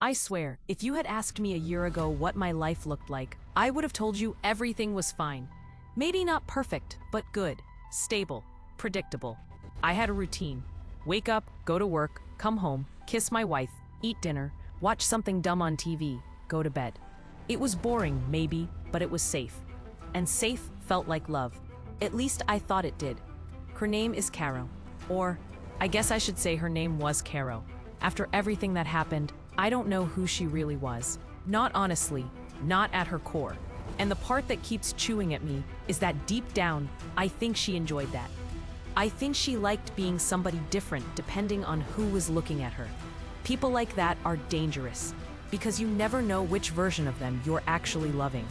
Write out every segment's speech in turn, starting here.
I swear, if you had asked me a year ago what my life looked like, I would have told you everything was fine. Maybe not perfect, but good, stable, predictable. I had a routine. Wake up, go to work, come home, kiss my wife, eat dinner, watch something dumb on TV, go to bed. It was boring, maybe, but it was safe. And safe felt like love. At least I thought it did. Her name is Caro. Or, I guess I should say her name was Caro. After everything that happened, I don't know who she really was. Not honestly, not at her core. And the part that keeps chewing at me is that deep down, I think she enjoyed that. I think she liked being somebody different depending on who was looking at her. People like that are dangerous, because you never know which version of them you're actually loving.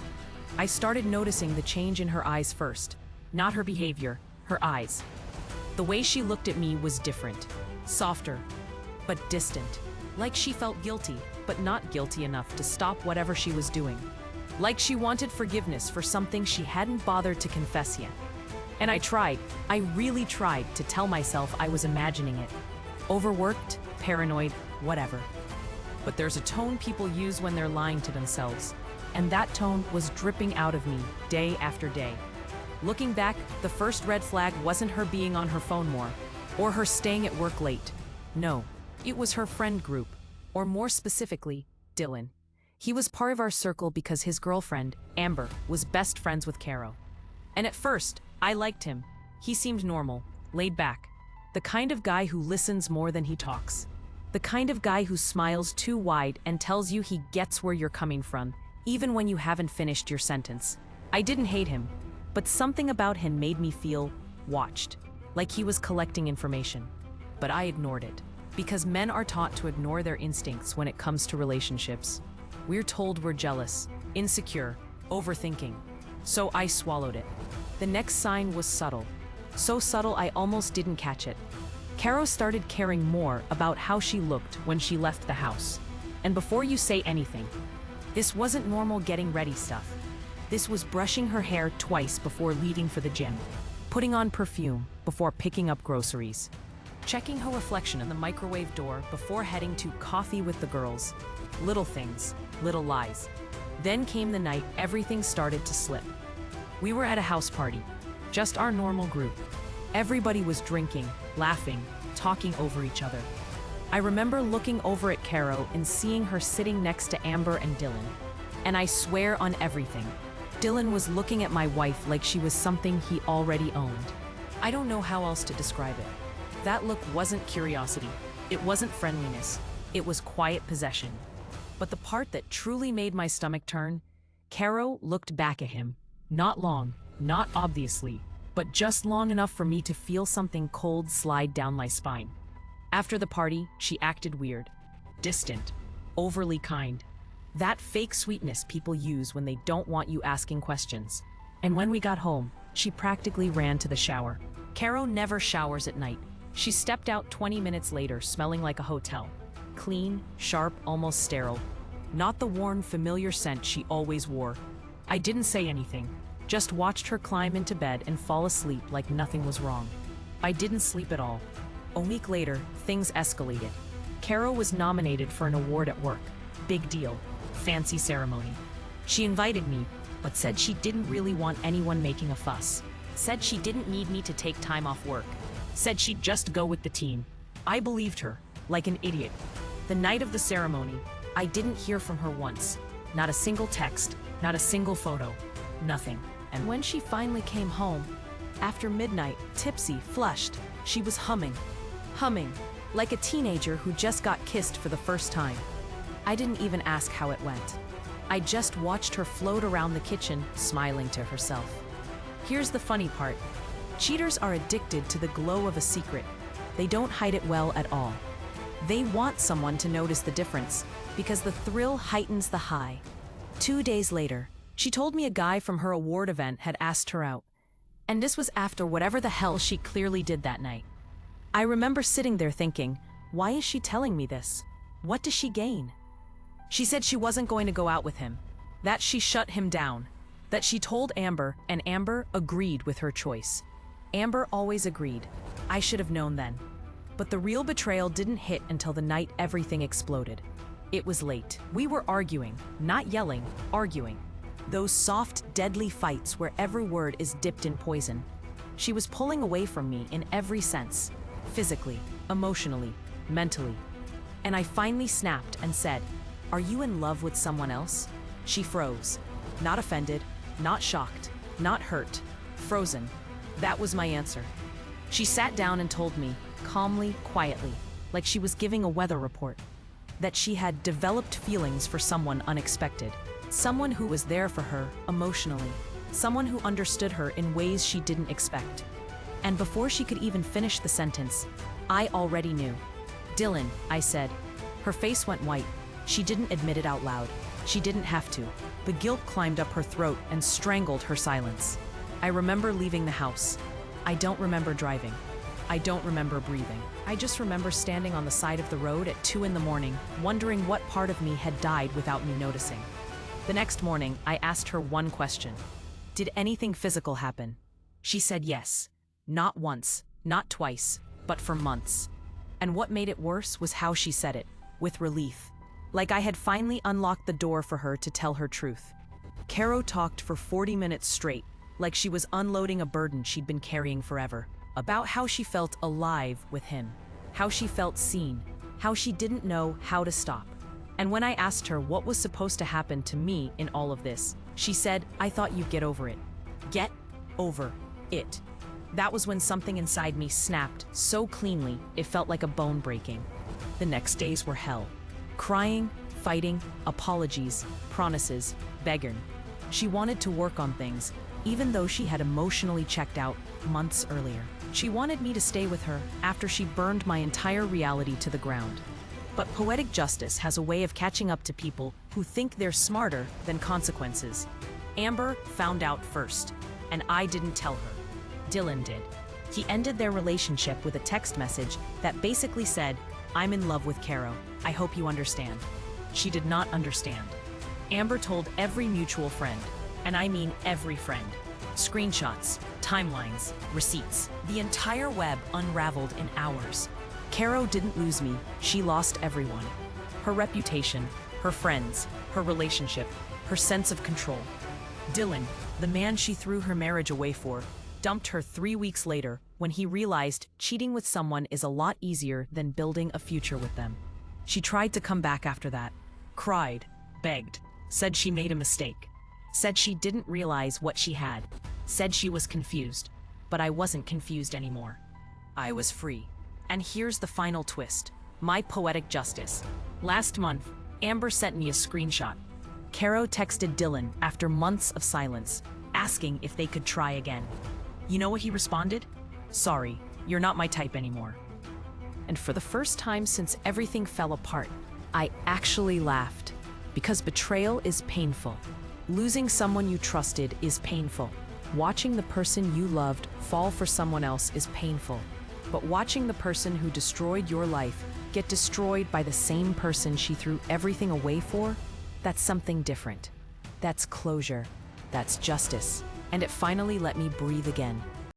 I started noticing the change in her eyes first. Not her behavior, her eyes. The way she looked at me was different. Softer, but distant. Like she felt guilty, but not guilty enough to stop whatever she was doing. Like she wanted forgiveness for something she hadn't bothered to confess yet. And I really tried to tell myself I was imagining it. Overworked, paranoid, whatever. But there's a tone people use when they're lying to themselves. And that tone was dripping out of me day after day. Looking back, the first red flag wasn't her being on her phone more, or her staying at work late. No, it was her friend group, or more specifically, Dylan. He was part of our circle because his girlfriend, Amber, was best friends with Caro. And at first, I liked him. He seemed normal, laid back. The kind of guy who listens more than he talks. The kind of guy who smiles too wide and tells you he gets where you're coming from, even when you haven't finished your sentence. I didn't hate him, but something about him made me feel watched, like he was collecting information. But I ignored it, because men are taught to ignore their instincts when it comes to relationships. We're told we're jealous, insecure, overthinking. So I swallowed it. The next sign was subtle. So subtle I almost didn't catch it. Caro started caring more about how she looked when she left the house. And before you say anything, this wasn't normal getting ready stuff. This was brushing her hair twice before leaving for the gym, putting on perfume before picking up groceries, checking her reflection in the microwave door before heading to coffee with the girls. Little things, little lies. Then came the night everything started to slip. We were at a house party, just our normal group. Everybody was drinking, laughing, talking over each other. I remember looking over at Caro and seeing her sitting next to Amber and Dylan. And I swear on everything, Dylan was looking at my wife like she was something he already owned. I don't know how else to describe it. That look wasn't curiosity. It wasn't friendliness. It was quiet possession. But the part that truly made my stomach turn, Caro looked back at him. Not long, not obviously, but just long enough for me to feel something cold slide down my spine. After the party, she acted weird, distant, overly kind. That fake sweetness people use when they don't want you asking questions. And when we got home, she practically ran to the shower. Caro never showers at night. She stepped out 20 minutes later smelling like a hotel. Clean, sharp, almost sterile. Not the worn, familiar scent she always wore. I didn't say anything, just watched her climb into bed and fall asleep like nothing was wrong. I didn't sleep at all. A week later, things escalated. Caro was nominated for an award at work. Big deal. Fancy ceremony. She invited me, but said she didn't really want anyone making a fuss. Said she didn't need me to take time off work. Said she'd just go with the team. I believed her, like an idiot. The night of the ceremony, I didn't hear from her once. Not a single text, not a single photo, nothing. And when she finally came home, after midnight, tipsy, flushed, she was humming. Humming, like a teenager who just got kissed for the first time. I didn't even ask how it went. I just watched her float around the kitchen, smiling to herself. Here's the funny part. Cheaters are addicted to the glow of a secret. They don't hide it well at all. They want someone to notice the difference, because the thrill heightens the high. 2 days later, she told me a guy from her award event had asked her out. And this was after whatever the hell she clearly did that night. I remember sitting there thinking, why is she telling me this? What does she gain? She said she wasn't going to go out with him, that she shut him down, that she told Amber, and Amber agreed with her choice. Amber always agreed. I should have known then. But the real betrayal didn't hit until the night everything exploded. It was late. We were arguing, not yelling, arguing. Those soft, deadly fights where every word is dipped in poison. She was pulling away from me in every sense, physically, emotionally, mentally. And I finally snapped and said, "Are you in love with someone else?" She froze. Not offended, not shocked, not hurt, frozen. That was my answer. She sat down and told me, calmly, quietly, like she was giving a weather report, that she had developed feelings for someone unexpected, someone who was there for her emotionally, someone who understood her in ways she didn't expect. And before she could even finish the sentence, I already knew. "Dylan," I said. Her face went white. She didn't admit it out loud. She didn't have to. The guilt climbed up her throat and strangled her silence. I remember leaving the house. I don't remember driving. I don't remember breathing. I just remember standing on the side of the road at 2 in the morning, wondering what part of me had died without me noticing. The next morning, I asked her one question. Did anything physical happen? She said yes. Not once, not twice, but for months. And what made it worse was how she said it, with relief. Like I had finally unlocked the door for her to tell her truth. Caro talked for 40 minutes straight, like she was unloading a burden she'd been carrying forever, about how she felt alive with him, how she felt seen, how she didn't know how to stop. And when I asked her what was supposed to happen to me in all of this, she said, "I thought you'd get over it." Get over it. That was when something inside me snapped so cleanly it felt like a bone breaking. The next days were hell. Crying, fighting, apologies, promises, begging. She wanted to work on things, even though she had emotionally checked out months earlier. She wanted me to stay with her after she burned my entire reality to the ground. But poetic justice has a way of catching up to people who think they're smarter than consequences. Amber found out first, and I didn't tell her. Dylan did. He ended their relationship with a text message that basically said, "I'm in love with Caro. I hope you understand." She did not understand. Amber told every mutual friend, and I mean every friend. Screenshots, timelines, receipts. The entire web unraveled in hours. Caro didn't lose me, she lost everyone. Her reputation, her friends, her relationship, her sense of control. Dylan, the man she threw her marriage away for, dumped her 3 weeks later when he realized cheating with someone is a lot easier than building a future with them. She tried to come back after that, cried, begged, said she made a mistake, said she didn't realize what she had, said she was confused, but I wasn't confused anymore. I was free. And here's the final twist, my poetic justice. Last month, Amber sent me a screenshot. Caro texted Dylan after months of silence, asking if they could try again. You know what he responded? "Sorry, you're not my type anymore." And for the first time since everything fell apart, I actually laughed. Because betrayal is painful. Losing someone you trusted is painful. Watching the person you loved fall for someone else is painful. But watching the person who destroyed your life get destroyed by the same person she threw everything away for, that's something different. That's closure. That's justice. And it finally let me breathe again.